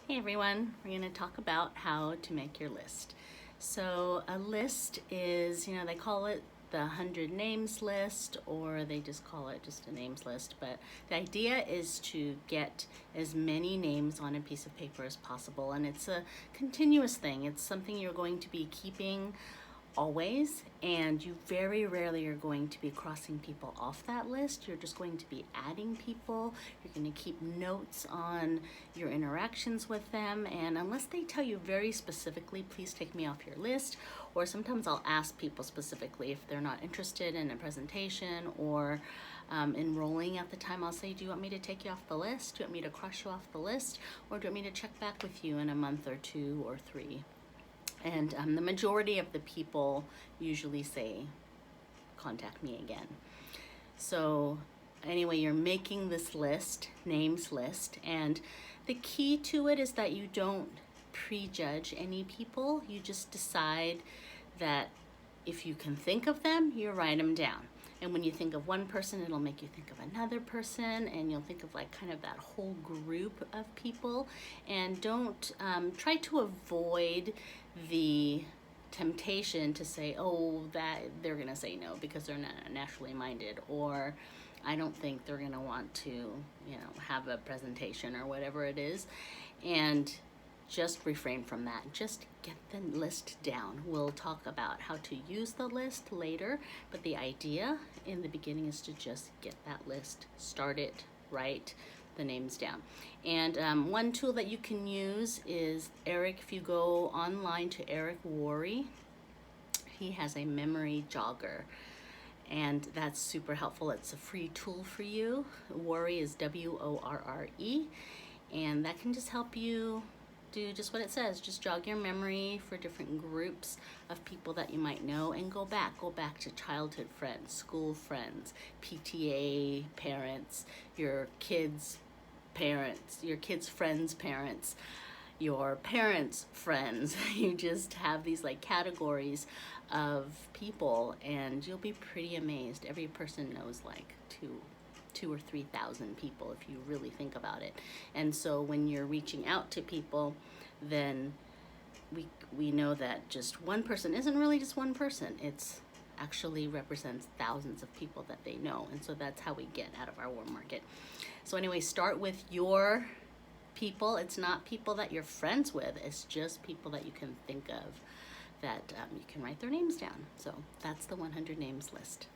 Hey everyone, we're going to talk about how to make your list. So a list is, they call it the 100 names list, or they just call it just a names list. But the idea is to get as many names on a piece of paper as possible. And it's a continuous thing. It's something you're going to be keeping always, and you very rarely are going to be crossing people off that list. You're just going to be adding people. You're going to keep notes on your interactions with them, and unless they tell you very specifically, please take me off your list, or sometimes I'll ask people specifically if they're not interested in a presentation or enrolling at the time. I'll say, do you want me to take you off the list? Do you want me to cross you off the list? Or do you want me to check back with you in a month or 2 or 3? And the majority of the people usually say, contact me again. So anyway, you're making this list, names list, and the key to it is that you don't prejudge any people. You just decide that if you can think of them, you write them down. And when you think of one person, it'll make you think of another person, and you'll think of like kind of that whole group of people. And don't try to avoid the temptation to say, oh, that they're gonna say no because they're not naturally minded, or I don't think they're gonna want to, have a presentation or whatever it is. And just refrain from that. Just get the list down. We'll talk about how to use the list later, but the idea in the beginning is to just get that list started, write the names down. And one tool that you can use is Eric. If you go online to Eric Worre, he has a memory jogger, and that's super helpful. It's a free tool for you. Worre is W-O-R-R-E, and that can just help you do just what it says. Just jog your memory for different groups of people that you might know, and go back to childhood friends, school friends, PTA parents, your kids' parents, your kids' friends' parents, your parents' friends. You just have these like categories of people, and you'll be pretty amazed. Every person knows like two or 3,000 people if you really think about it. And so when you're reaching out to people, then we know that just one person isn't really just one person. It's actually represents thousands of people that they know. And so that's how we get out of our warm market. So anyway, start with your people. It's not people that you're friends with. It's just people that you can think of that you can write their names down. So that's the 100 names list.